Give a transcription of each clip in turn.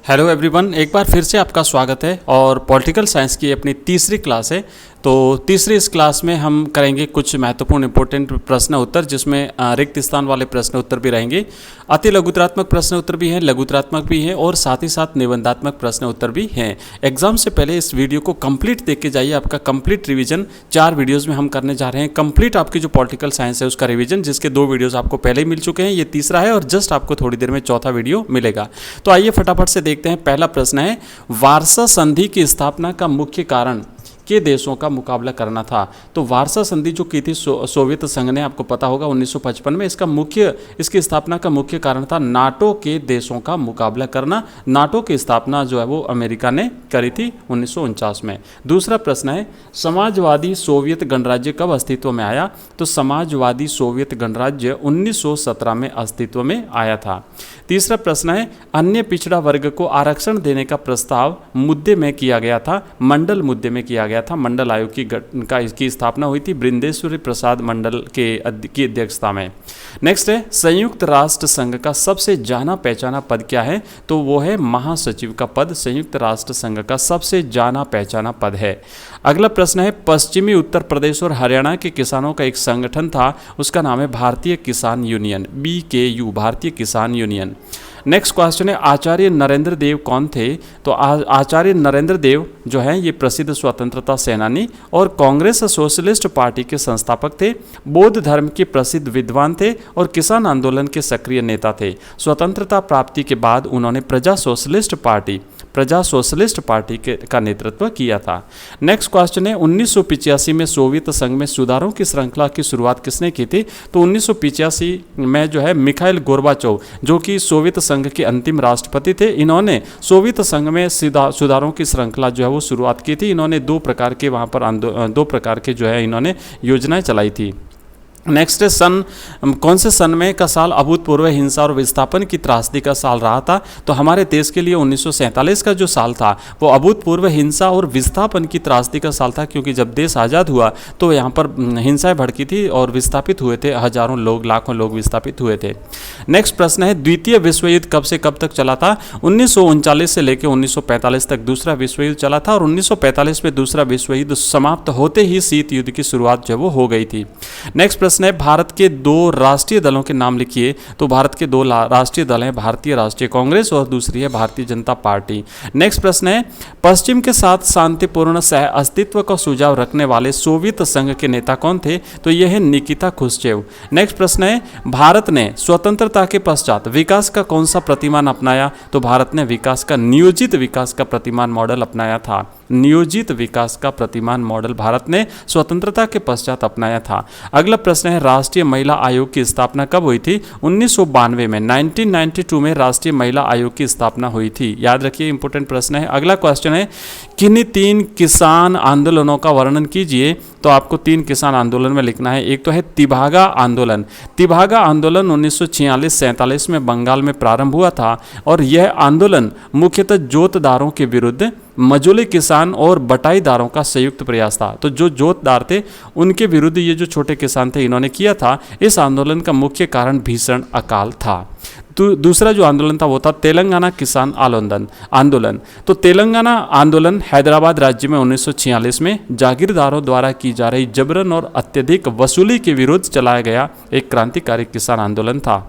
Hello everyone, एक बार फिर से आपका स्वागत है और पॉलिटिकल साइंस की अपनी तीसरी क्लास है। तो तीसरी इस क्लास में हम करेंगे कुछ महत्वपूर्ण इंपॉर्टेंट प्रश्न उत्तर, जिसमें रिक्त स्थान वाले प्रश्न उत्तर भी रहेंगे, अति लघुतरात्मक प्रश्न उत्तर भी हैं, लघुतरात्मक भी हैं और साथ ही साथ निबंधात्मक प्रश्न उत्तर भी हैं। एग्जाम से पहले इस वीडियो को कंप्लीट देख के जाइए। आपका कंप्लीट रिवीजन 4 वीडियोज़ में हम करने जा रहे हैं। कंप्लीट आपकी जो पॉलिटिकल साइंस है उसका रिवीजन, जिसके 2 वीडियोज़ आपको पहले ही मिल चुके हैं, ये तीसरा है और जस्ट आपको थोड़ी देर में चौथा वीडियो मिलेगा। तो आइए फटाफट से देखते हैं। पहला प्रश्न है, वारसा संधि की स्थापना का मुख्य कारण के देशों का मुकाबला करना था। तो वारसा संधि जो की थी सोवियत संघ ने, आपको पता होगा 1955 में, इसकी स्थापना का मुख्य कारण था नाटो के देशों का मुकाबला करना। नाटो की स्थापना जो है वो अमेरिका ने करी थी 1949 में। दूसरा प्रश्न है, समाजवादी सोवियत गणराज्य कब अस्तित्व में आया? तो समाजवादी सोवियत गणराज्य 1917 में अस्तित्व में आया था। तीसरा प्रश्न है, अन्य पिछड़ा वर्ग को आरक्षण देने का प्रस्ताव मुद्दे में किया गया था, मंडल मुद्दे में किया गया था। मंडल आयोग की स्थापना हुई थी बृंदेश्वरी प्रसाद मंडल की अध्यक्षता में। नेक्स्ट है, संयुक्त राष्ट्र संघ का सबसे जाना पहचाना पद क्या है? तो वो है महासचिव का पद। संयुक्त राष्ट्र संघ का सबसे जाना पहचाना पद है। अगला प्रश्न है, पश्चिमी उत्तर प्रदेश और हरियाणा के किसानों का एक संगठन था, उसका नाम है भारतीय किसान यूनियन, BKU, भारतीय किसान यूनियन। नेक्स्ट क्वेश्चन है, आचार्य नरेंद्र देव कौन थे? तो आचार्य नरेंद्र देव जो है ये प्रसिद्ध स्वतंत्रता सेनानी और कांग्रेस सोशलिस्ट पार्टी के संस्थापक थे। बौद्ध धर्म के प्रसिद्ध विद्वान थे और किसान आंदोलन के सक्रिय नेता थे। स्वतंत्रता प्राप्ति के बाद उन्होंने प्रजा सोशलिस्ट पार्टी का नेतृत्व किया था। नेक्स्ट क्वेश्चन है, 1985 में सोवियत संघ में सुधारों की श्रृंखला की शुरुआत किसने की थी? तो 1985 में जो है मिखाइल गोर्बाचोव, जो कि सोवियत संघ के अंतिम राष्ट्रपति थे, इन्होंने सोवियत संघ में सुधारों की श्रृंखला जो है वो शुरुआत की थी। इन्होंने 2 प्रकार के वहाँ पर 2 प्रकार के जो है इन्होंने योजनाएं चलाई थी। नेक्स्ट है, कौन से सन में का साल अभूतपूर्व हिंसा और विस्थापन की त्रासदी का साल रहा था? तो हमारे देश के लिए 1947 का जो साल था वो अभूतपूर्व हिंसा और विस्थापन की त्रासदी का साल था, क्योंकि जब देश आज़ाद हुआ तो यहाँ पर हिंसाएं भड़की थी और विस्थापित हुए थे, हजारों लोग, लाखों लोग विस्थापित हुए थे। नेक्स्ट प्रश्न है, द्वितीय विश्व युद्ध कब से कब तक चला था? 1939 से लेकर 1945 तक दूसरा विश्व युद्ध चला था और 1945 में दूसरा विश्व युद्ध समाप्त होते ही शीत युद्ध की शुरुआत जो वो हो गई थी। नेक्स्ट प्रश्न है, भारत के 2 राष्ट्रीय दलों के नाम लिखिए। तो भारत के 2 राष्ट्रीय दल हैं, भारतीय राष्ट्रीय कांग्रेस और दूसरी है भारतीय जनता पार्टी। नेक्स्ट प्रश्न है, पश्चिम के साथ शांतिपूर्ण सह अस्तित्व का सुझाव रखने वाले सोवियत संघ के नेता कौन थे? तो यह है निकिता खुश्चेव। नेक्स्ट प्रश्न है, भारत ने स्वतंत्रता के पश्चात विकास का कौन सा प्रतिमान अपनाया? तो भारत ने नियोजित विकास का प्रतिमान मॉडल अपनाया था। नियोजित विकास का प्रतिमान मॉडल भारत ने स्वतंत्रता के पश्चात अपनाया था। अगला प्रश्न है, राष्ट्रीय महिला आयोग की स्थापना कब हुई थी? 1992 में, 1992 में राष्ट्रीय महिला आयोग की स्थापना हुई थी। याद रखिए, इंपॉर्टेंट प्रश्न है। अगला क्वेश्चन है, किन्हीं 3 किसान आंदोलनों का वर्णन कीजिए। तो आपको 3 किसान आंदोलन में लिखना है। एक तो है तिभागा आंदोलन। तिभागा आंदोलन 1946-47 में बंगाल में प्रारंभ हुआ था और यह आंदोलन मुख्यतः जोतदारों के विरुद्ध मजूली किसान और बटाईदारों का संयुक्त प्रयास था। तो जो जोतदार थे उनके विरुद्ध ये जो छोटे किसान थे इन्होंने किया था। इस आंदोलन का मुख्य कारण भीषण अकाल था। तो दूसरा जो आंदोलन था वो था तेलंगाना किसान आंदोलन। तो तेलंगाना आंदोलन हैदराबाद राज्य में 1946 में जागीरदारों द्वारा की जा रही जबरन और अत्यधिक वसूली के विरुद्ध चलाया गया एक क्रांतिकारी किसान आंदोलन था।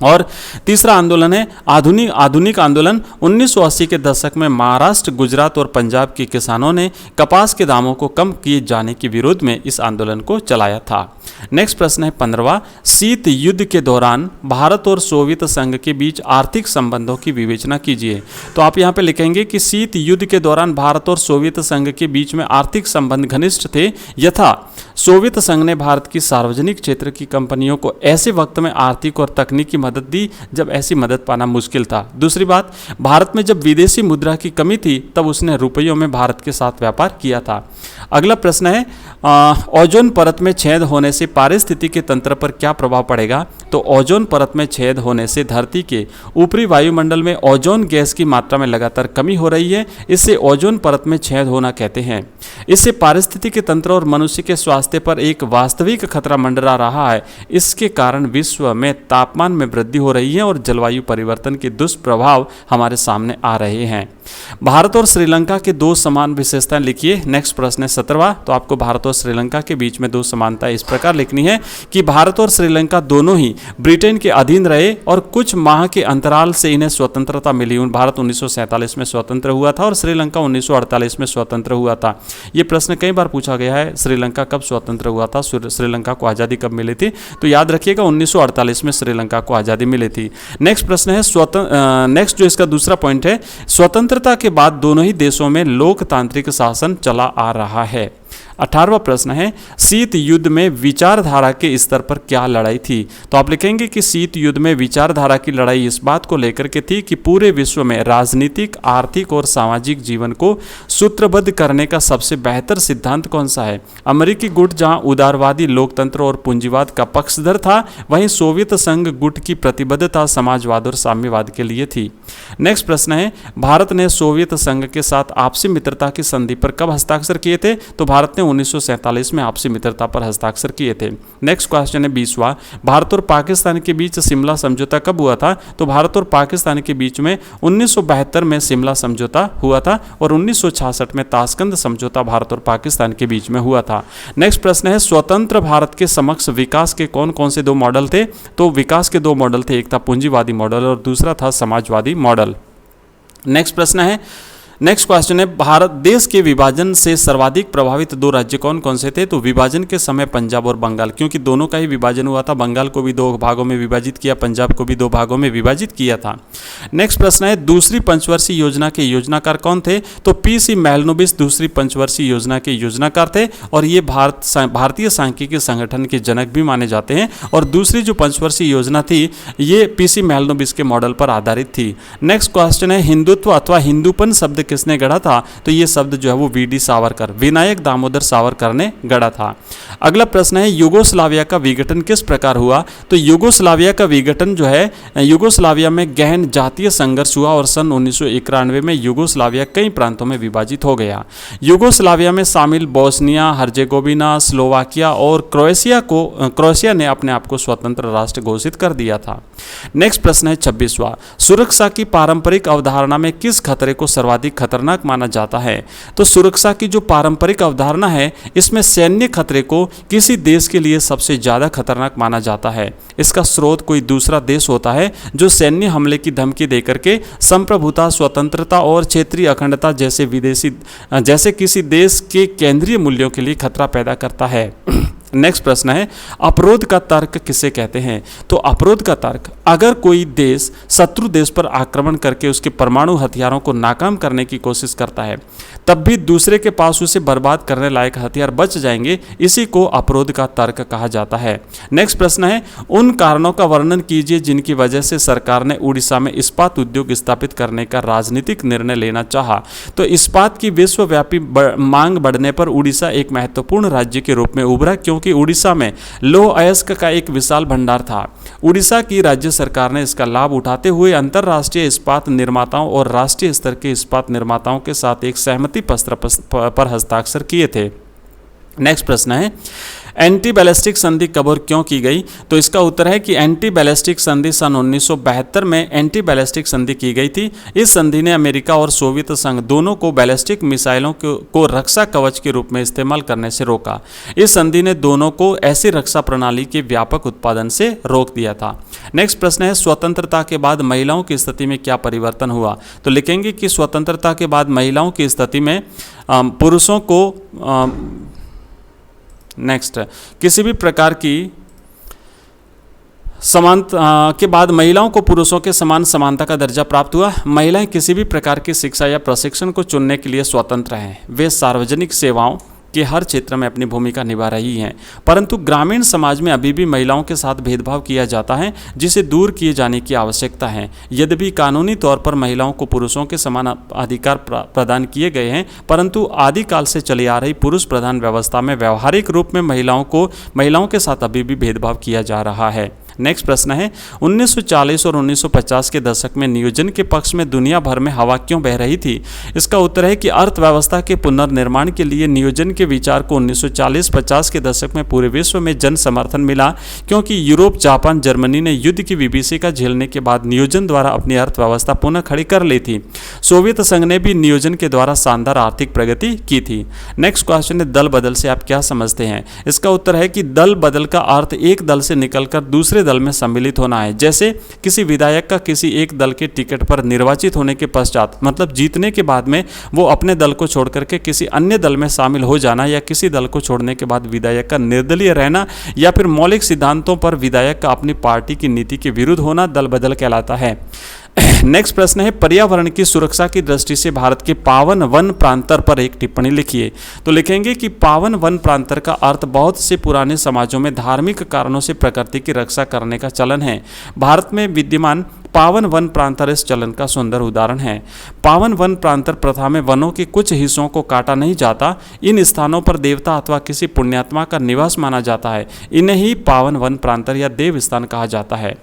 और तीसरा आंदोलन है आधुनिक आंदोलन। 1980 के दशक में महाराष्ट्र, गुजरात और पंजाब के किसानों ने कपास के दामों को कम किए जाने के विरोध में इस आंदोलन को चलाया था। नेक्स्ट प्रश्न है 15वां, शीत युद्ध के दौरान भारत और सोवियत संघ के बीच आर्थिक संबंधों की विवेचना कीजिए। तो आप यहाँ पे लिखेंगे कि शीत युद्ध के दौरान भारत और सोवियत संघ के बीच में आर्थिक संबंध घनिष्ठ थे, यथा सोवियत संघ ने भारत की सार्वजनिक क्षेत्र की कंपनियों को ऐसे वक्त में आर्थिक और तकनीकी मदद दी जब ऐसी मदद पाना मुश्किल था। दूसरी बात, भारत में जब विदेशी मुद्रा की कमी थी तब उसने रुपयों में भारत के साथ व्यापार किया था। अगला प्रश्न है, ओजोन परत में छेद होने से पारिस्थितिकी तंत्र पर क्या प्रभाव पड़ेगा? तो ओजोन परत में छेद होने से धरती के ऊपरी वायुमंडल में ओजोन गैस की मात्रा में लगातार कमी हो रही है। इससे ओजोन परत में छेद होना कहते हैं। इससे पारिस्थितिकी तंत्र और मनुष्य के स्वास्थ्य पर एक वास्तविक खतरा मंडरा रहा है। इसके कारण विश्व में तापमान में वृद्धि हो रही है और जलवायु परिवर्तन के दुष्प्रभाव हमारे सामने आ रहे हैं। भारत और श्रीलंका के दो समान विशेषताएं लिखिए। नेक्स्ट प्रश्न है 17वां। तो आपको भारत और श्रीलंका के बीच में दो समानताएं इस प्रकार लिखनी है कि भारत और श्रीलंका दोनों ही ब्रिटेन के अधीन रहे और कुछ माह के अंतराल से इन्हें स्वतंत्रता मिली। भारत 1947 में स्वतंत्र हुआ था और श्रीलंका 1948 में स्वतंत्र हुआ था। ये प्रश्न कई बार पूछा गया है, श्रीलंका कब स्वतंत्र हुआ था, श्रीलंका को आज़ादी कब मिली थी? तो याद रखिएगा 1948 में श्रीलंका को आज़ादी मिली थी। नेक्स्ट प्रश्न है नेक्स्ट जो इसका दूसरा पॉइंट है, स्वतंत्रता के बाद दोनों ही देशों में लोकतांत्रिक शासन चला आ रहा है। 18वां प्रश्न है, शीत युद्ध में विचारधारा के स्तर पर क्या लड़ाई थी? तो आप लिखेंगे कि शीत युद्ध में विचारधारा की लड़ाई इस बात को लेकर के थी कि पूरे विश्व में राजनीतिक, आर्थिक और सामाजिक जीवन को सूत्रबद्ध करने का सबसे बेहतर सिद्धांत कौन सा है? अमेरिकी गुट जहां उदारवादी लोकतंत्र और पूंजीवाद का पक्षधर था, वहीं सोवियत संघ गुट की प्रतिबद्धता समाजवाद और साम्यवाद के लिए थी। नेक्स्ट प्रश्न है, भारत ने सोवियत संघ के साथ आपसी मित्रता की संधि पर कब हस्ताक्षर किए थे? तो भारत ने 1947 में आपसी मित्रता पर हस्ताक्षर किए थे। नेक्स्ट क्वेश्चन है 20वां, भारत और पाकिस्तान के बीच शिमला समझौता कब हुआ था? तो भारत और पाकिस्तान के बीच में 1972 में शिमला समझौता हुआ था और 1966 में ताशकंद समझौता भारत और पाकिस्तान के बीच में हुआ था। नेक्स्ट प्रश्न है, स्वतंत्र भारत के समक्ष विकास के कौन कौन से दो मॉडल थे? तो विकास के दो मॉडल थे, एक था पूंजीवादी मॉडल और दूसरा था समाजवादी मॉडल। नेक्स्ट प्रश्न है, नेक्स्ट क्वेश्चन है, भारत देश के विभाजन से सर्वाधिक प्रभावित दो राज्य कौन कौन से थे? तो विभाजन के समय पंजाब और बंगाल, क्योंकि दोनों का ही विभाजन हुआ था। बंगाल को भी दो भागों में विभाजित किया, पंजाब को भी दो भागों में विभाजित किया था। नेक्स्ट प्रश्न है, दूसरी पंचवर्षीय योजना के योजनाकार कौन थे? तो पीसी मेहलनोबिस दूसरी पंचवर्षीय योजना के योजनाकार थे और ये भारतीय सांख्यिकी संगठन के जनक भी माने जाते हैं। और दूसरी जो पंचवर्षीय योजना थी ये पीसी मेहलनोबिस के मॉडल पर आधारित थी। नेक्स्ट क्वेश्चन है, हिंदुत्व अथवा हिंदूपन शब्द किसने गढ़ा था? तो ये शब्द जो है वो वीडी सावरकर, विनायक दामोदर सावरकर ने गढ़ा था। अगला प्रश्न है, यूगोस्लाविया का विघटन किस प्रकार हुआ? तो यूगोस्लाविया का विघटन जो है, यूगोस्लाविया में गहन जातीय संघर्ष हुआ और सन 1991 में यूगोस्लाविया कई प्रांतों में विभाजित हो गया। यूगोस्लाविया में शामिल बोस्निया, हर्जेगोविना, स्लोवाकिया और क्रोएशिया ने अपने आप को स्वतंत्र राष्ट्र घोषित कर दिया था। नेक्स्ट प्रश्न है 26वां, सुरक्षा की पारंपरिक अवधारणा में किस खतरे को सर्वाधिक खतरनाक माना जाता है? तो सुरक्षा की जो पारंपरिक अवधारणा है इसमें सैन्य खतरे को किसी देश के लिए सबसे ज्यादा खतरनाक माना जाता है। इसका स्रोत कोई दूसरा देश होता है जो सैन्य हमले की धमकी देकर के संप्रभुता, स्वतंत्रता और क्षेत्रीय अखंडता जैसे किसी देश के केंद्रीय मूल्यों के लिए खतरा पैदा करता है। नेक्स्ट प्रश्न है, अपरोध का तर्क किसे कहते हैं? तो अपरोध का तर्क, अगर कोई देश शत्रु देश पर आक्रमण करके उसके परमाणु हथियारों को नाकाम करने की कोशिश करता है तब भी दूसरे के पास उसे बर्बाद करने लायक हथियार बच जाएंगे, इसी को अपरोध का तर्क कहा जाता है। नेक्स्ट प्रश्न है, उन कारणों का वर्णन कीजिए जिनकी वजह से सरकार ने उड़ीसा में इस्पात उद्योग स्थापित करने का राजनीतिक निर्णय लेना चाहा। तो इस्पात की विश्वव्यापी मांग बढ़ने पर उड़ीसा एक महत्वपूर्ण राज्य के रूप में उभरा, क्योंकि उड़ीसा में लौह अयस्क का एक विशाल भंडार था। उड़ीसा की राज्य सरकार ने इसका लाभ उठाते हुए अंतर्राष्ट्रीय इस्पात निर्माताओं और राष्ट्रीय स्तर के इस्पात निर्माताओं के साथ एक सहमति पत्र पर हस्ताक्षर किए थे। नेक्स्ट प्रश्न है, एंटी बैलिस्टिक संधि कब और क्यों की गई? तो इसका उत्तर है कि एंटी बैलिस्टिक संधि सन 1972 में एंटी बैलिस्टिक संधि की गई थी। इस संधि ने अमेरिका और सोवियत संघ दोनों को बैलिस्टिक मिसाइलों को रक्षा कवच के रूप में इस्तेमाल करने से रोका। इस संधि ने दोनों को ऐसी रक्षा प्रणाली के व्यापक उत्पादन से रोक दिया था। नेक्स्ट प्रश्न है, स्वतंत्रता के बाद महिलाओं की स्थिति में क्या परिवर्तन हुआ? तो लिखेंगे कि स्वतंत्रता के बाद महिलाओं की स्थिति में पुरुषों को नेक्स्ट किसी भी प्रकार की समानता के बाद महिलाओं को पुरुषों के समान समानता का दर्जा प्राप्त हुआ। महिलाएं किसी भी प्रकार की शिक्षा या प्रशिक्षण को चुनने के लिए स्वतंत्र हैं। वे सार्वजनिक सेवाओं के हर क्षेत्र में अपनी भूमिका निभा रही हैं, परंतु ग्रामीण समाज में अभी भी महिलाओं के साथ भेदभाव किया जाता है, जिसे दूर किए जाने की आवश्यकता है। यद्यपि कानूनी तौर पर महिलाओं को पुरुषों के समान अधिकार प्रदान किए गए हैं, परंतु आदिकाल से चली आ रही पुरुष प्रधान व्यवस्था में व्यवहारिक रूप में महिलाओं के साथ अभी भी भेदभाव किया जा रहा है। नेक्स्ट प्रश्न है 1940 और 1950 के दशक में नियोजन के पक्ष में दुनिया भर में हवा क्यों बह रही थी? इसका उत्तर है कि अर्थव्यवस्था के पुनर्निर्माण के लिए नियोजन के विचार को 1940-50 के दशक में पूरे विश्व में जन समर्थन मिला, क्योंकि यूरोप, जापान, जर्मनी ने युद्ध की विभीषिका झेलने के बाद नियोजन द्वारा अपनी अर्थव्यवस्था पुनः खड़ी कर ली थी। सोवियत संघ ने भी नियोजन के द्वारा शानदार आर्थिक प्रगति की थी। नेक्स्ट क्वेश्चन है दल बदल से आप क्या समझते हैं? इसका उत्तर है कि दल बदल का अर्थ एक दल से निकलकर दूसरे दल में सम्मिलित होना है। जैसे किसी विधायक का किसी एक दल के टिकट पर निर्वाचित होने के पश्चात, मतलब जीतने के बाद में वो अपने दल को छोड़ करके किसी अन्य दल में शामिल हो जाना, या किसी दल को छोड़ने के बाद विधायक का निर्दलीय रहना, या फिर मौलिक सिद्धांतों पर विधायक का अपनी पार्टी की नीति के विरुद्ध होना दल बदल कहलाता है। नेक्स्ट प्रश्न है पर्यावरण की सुरक्षा की दृष्टि से भारत के पावन वन प्रांतर पर एक टिप्पणी लिखिए। तो लिखेंगे कि पावन वन प्रांतर का अर्थ बहुत से पुराने समाजों में धार्मिक कारणों से प्रकृति की रक्षा करने का चलन है। भारत में विद्यमान पावन वन प्रांतर इस चलन का सुंदर उदाहरण है। पावन वन प्रांतर प्रथा में वनों के कुछ हिस्सों को काटा नहीं जाता। इन स्थानों पर देवता अथवा किसी पुण्यात्मा का निवास माना जाता है। इन्हें ही पावन वन प्रांतर या देव स्थान कहा जाता है।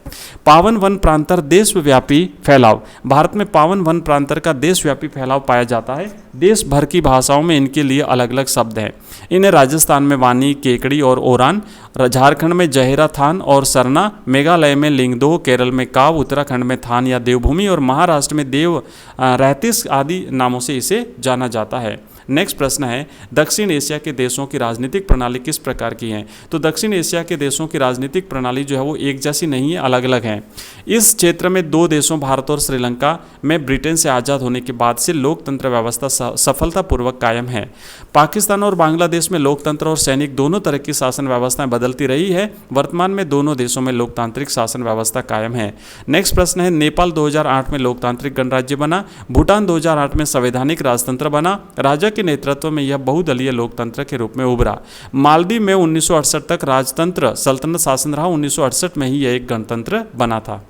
पावन वन प्रांतर देशव्यापी फैलाव। भारत में पावन वन प्रांतर का देशव्यापी फैलाव पाया जाता है। देश भर की भाषाओं में इनके लिए अलग अलग शब्द हैं। इन्हें राजस्थान में वानी, केकड़ी और ओरान, झारखंड में जहेरा थान और सरना, मेघालय में लिंगदोह, केरल में काव, उत्तराखंड में थान या देवभूमि और महाराष्ट्र में देव रहतिस आदि नामों से इसे जाना जाता है। नेक्स्ट प्रश्न है दक्षिण एशिया के देशों की राजनीतिक प्रणाली किस प्रकार की है? तो दक्षिण एशिया के देशों की राजनीतिक प्रणाली जो है वो एक जैसी नहीं है, अलग अलग है। इस क्षेत्र में दो देशों भारत और श्रीलंका में ब्रिटेन से आज़ाद होने के बाद से लोकतंत्र व्यवस्था सफलतापूर्वक कायम है। पाकिस्तान और बांग्लादेश में लोकतंत्र और सैनिक दोनों तरह की शासन व्यवस्थाएं बदलती रही है। वर्तमान में दोनों देशों में लोकतांत्रिक शासन व्यवस्था कायम है। नेक्स्ट प्रश्न है नेपाल 2008 में लोकतांत्रिक गणराज्य बना। भूटान 2008 में संवैधानिक राजतंत्र बना। राजा के नेतृत्व में यह बहुदलीय लोकतंत्र के रूप में उभरा। मालदीव में 1968 तक राजतंत्र सल्तनत शासन रहा। 1968 में ही यह एक गणतंत्र बना था।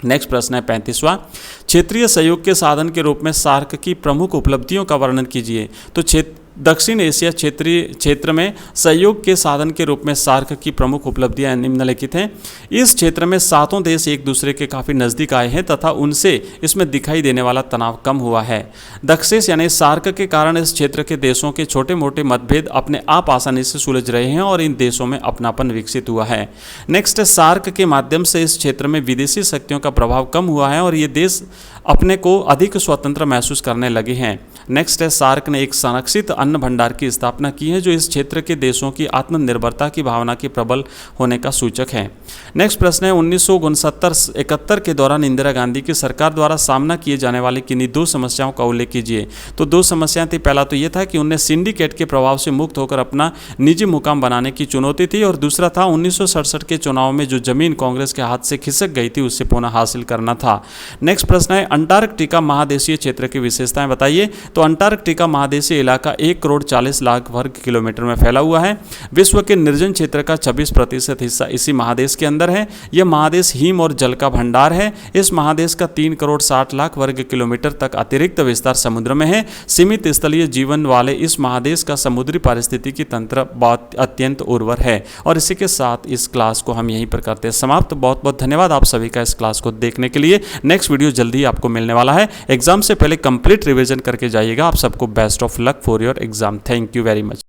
नेक्स्ट प्रश्न है 35वां क्षेत्रीय सहयोग के साधन के रूप में सार्क की प्रमुख उपलब्धियों का वर्णन कीजिए। तो दक्षिण एशिया क्षेत्र में सहयोग के साधन के रूप में सार्क की प्रमुख उपलब्धियां निम्नलिखित हैं। इस क्षेत्र में सातों देश एक दूसरे के काफ़ी नज़दीक आए हैं तथा उनसे इसमें दिखाई देने वाला तनाव कम हुआ है। दक्षेस यानी सार्क के कारण इस क्षेत्र के देशों के छोटे मोटे मतभेद अपने आप आसानी से सुलझ रहे हैं और इन देशों में अपनापन विकसित हुआ है। नेक्स्ट है सार्क के माध्यम से इस क्षेत्र में विदेशी शक्तियों का प्रभाव कम हुआ है और ये देश अपने को अधिक स्वतंत्र महसूस करने लगे हैं। नेक्स्ट है सार्क ने एक संरक्षित अन्न भंडार की स्थापना की है जो इस क्षेत्र के देशों की आत्मनिर्भरता की भावना के प्रबल होने का सूचक है। नेक्स्ट प्रश्न है 1969-71 के दौरान इंदिरा गांधी की सरकार द्वारा सामना किए जाने वाली किन्हीं दो समस्याओं का उल्लेख कीजिए। तो दो समस्याएं थी। पहला तो ये था कि उन्हें सिंडिकेट के प्रभाव से मुक्त होकर अपना निजी मुकाम बनाने की चुनौती थी और दूसरा था 1967 के चुनाव में जो जमीन कांग्रेस के हाथ से खिसक गई थी उससे पुनः हासिल करना था। नेक्स्ट प्रश्न है अंटार्कटिका महादेशीय क्षेत्र की विशेषताएं बताइए। तो अंटार्कटिका महादेशीय इलाका 1,40,00,000 वर्ग किलोमीटर में फैला हुआ है। विश्व के निर्जन क्षेत्र का 26% हिस्सा इसी महादेश के अंदर है। यह महादेश हिम और जल का भंडार है। इस महादेश का 3,60,00,000 वर्ग किलोमीटर तक अतिरिक्त विस्तार समुद्र में है। सीमित स्थलीय जीवन वाले इस महादेश का समुद्री पारिस्थितिकी तंत्र बहुत अत्यंत उर्वर है। और इसी के साथ इस क्लास को हम यहीं पर करते हैं समाप्त। बहुत बहुत धन्यवाद आप सभी का इस क्लास को देखने के लिए। नेक्स्ट वीडियो जल्दी आपको मिलने वाला है। एग्जाम से पहले कंप्लीट रिवीजन करके जाइएगा। आप सबको best of luck for your exam. Thank you very much.